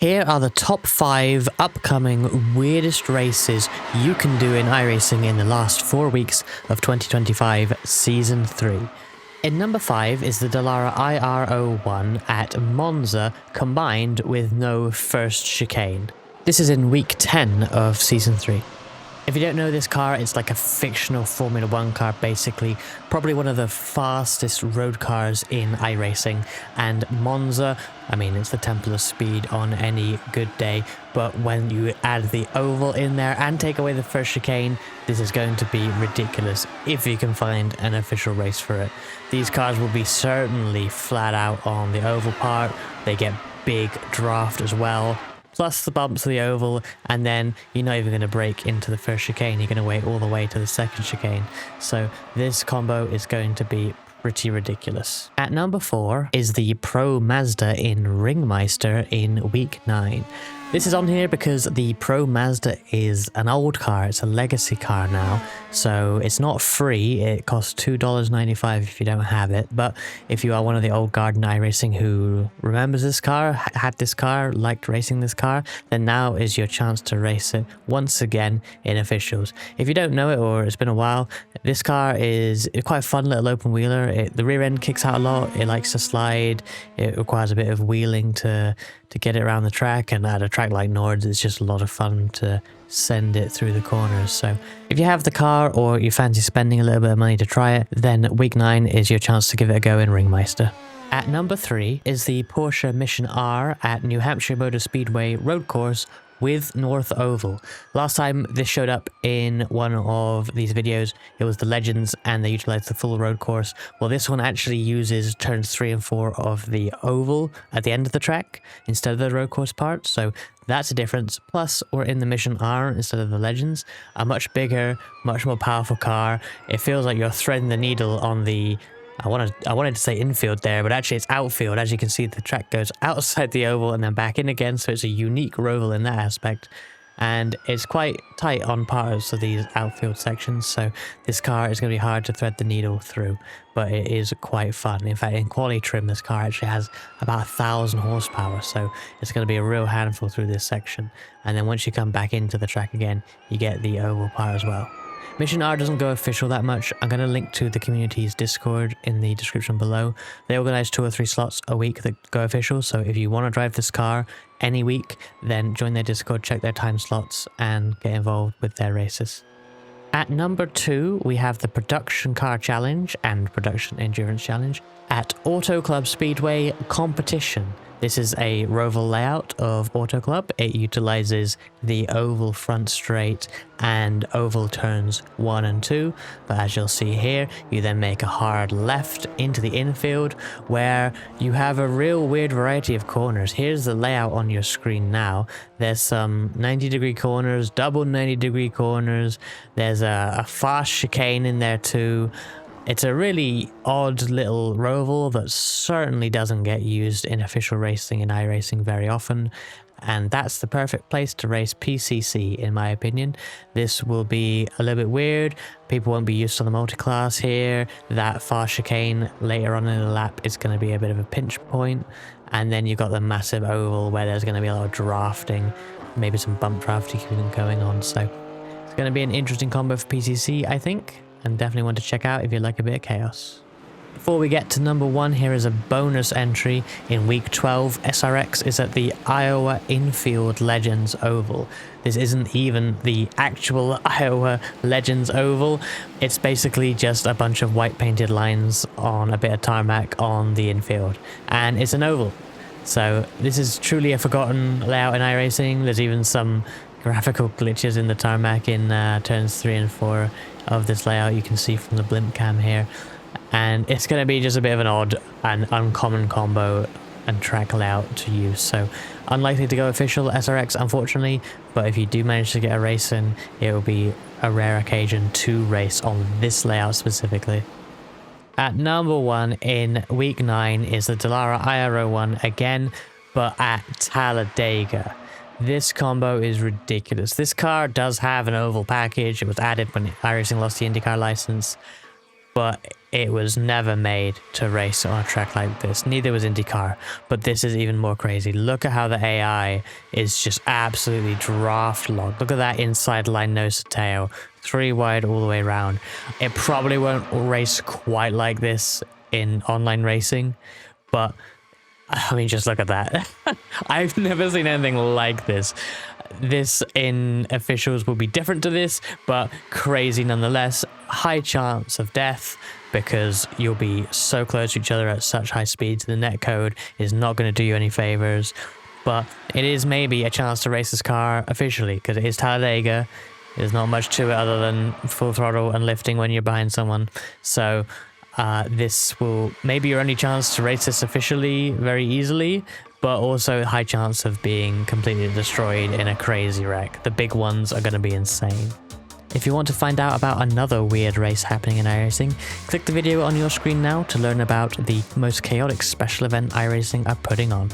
Here are the top 5 upcoming weirdest races you can do in iRacing in the last 4 weeks of 2025 Season 3. In number 5 is the Dallara IR01 at Monza combined with no first chicane. This is in week 10 of Season 3. If you don't know this car, it's like a fictional Formula 1 car basically, probably one of the fastest road cars in iRacing, and Monza, I mean it's the temple of speed on any good day, but when you add the oval in there and take away the first chicane, this is going to be ridiculous if you can find an official race for it. These cars will be certainly flat out on the oval part, they get big draft as well. Plus the bumps of the oval, and then you're not even going to break into the first chicane, you're going to wait all the way to the second chicane. So this combo is going to be pretty ridiculous. At number 4 is the Pro Mazda in Ringmeister in week 9. This is on here because the Pro Mazda is an old car, it's a legacy car now, so it's not free, it costs $2.95 if you don't have it, but if you are one of the old guard in iRacing who remembers this car, had this car, liked racing this car, then now is your chance to race it once again in officials. If you don't know it or it's been a while, this car is quite a fun little open wheeler. The rear end kicks out a lot, it likes to slide, it requires a bit of wheeling to get it around the track, and at a track like Nords it's just a lot of fun to send it through the corners. So if you have the car or you fancy spending a little bit of money to try it, then week 9 is your chance to give it a go in Ringmeister. At number 3 is the Porsche Mission R at New Hampshire Motor Speedway road course with North Oval. Last time this showed up in one of these videos, it was the Legends and they utilized the full road course. Well, this one actually uses turns 3 and 4 of the oval at the end of the track instead of the road course part, so that's a difference. Plus, we're in the Mission R instead of the Legends, a much bigger, much more powerful car. It feels like you're threading the needle on the I wanted to say infield there, but actually it's outfield. As you can see, the track goes outside the oval and then back in again, so it's a unique roval in that aspect. And it's quite tight on parts of these outfield sections, so this car is going to be hard to thread the needle through, but it is quite fun. In fact, in quality trim, this car actually has about 1,000 horsepower, so it's going to be a real handful through this section. And then once you come back into the track again, you get the oval part as well. Mission R doesn't go official that much. I'm going to link to the community's Discord in the description below. They organize 2 or 3 slots a week that go official, so if you want to drive this car any week, then join their Discord, check their time slots, and get involved with their races. At number 2, we have the Production Car Challenge and Production Endurance Challenge at Auto Club Speedway Competition. This is a roval layout of Auto Club. It utilizes the oval front straight and oval turns 1 and 2. But as you'll see here, you then make a hard left into the infield where you have a real weird variety of corners. Here's the layout on your screen now. There's some 90-degree corners, double 90-degree corners. There's a fast chicane in there too. It's a really odd little roval that certainly doesn't get used in official racing in iRacing very often, and that's the perfect place to race PCC in my opinion. This will be a little bit weird, people won't be used to the multi-class here, that fast chicane later on in the lap is going to be a bit of a pinch point, and then you've got the massive oval where there's going to be a lot of drafting, maybe some bump drafting going on, so it's going to be an interesting combo for PCC I think. And definitely one to check out if you like a bit of chaos. Before we get to number 1, here is a bonus entry. In week 12, SRX is at the Iowa Infield Legends Oval. This isn't even the actual Iowa Legends Oval. It's basically just a bunch of white painted lines on a bit of tarmac on the infield. And it's an oval. So this is truly a forgotten layout in iRacing. There's even some graphical glitches in the tarmac in turns 3 and 4 of this layout you can see from the blimp cam here, and it's going to be just a bit of an odd and uncommon combo and track layout to use, so unlikely to go official SRX unfortunately, but if you do manage to get a race in, it will be a rare occasion to race on this layout specifically. At number 1 in week 9 is the Dallara IR01 again, but at Talladega. This combo is ridiculous. This car does have an oval package. It was added when iRacing lost the IndyCar license, but it was never made to race on a track like this. Neither was IndyCar, but this is even more crazy. Look at how the AI is just absolutely draft locked. Look at that inside line nose to tail, 3 wide all the way around. It probably won't race quite like this in online racing, but I mean, just look at that. I've never seen anything like this. This in officials will be different to this, but crazy nonetheless. High chance of death because you'll be so close to each other at such high speeds. The netcode is not going to do you any favors, but it is maybe a chance to race this car officially because it is Talladega. There's not much to it other than full throttle and lifting when you're behind someone. So this will maybe your only chance to race this officially very easily, but also a high chance of being completely destroyed in a crazy wreck. The big ones are going to be insane. If you want to find out about another weird race happening in iRacing, click the video on your screen now to learn about the most chaotic special event iRacing are putting on.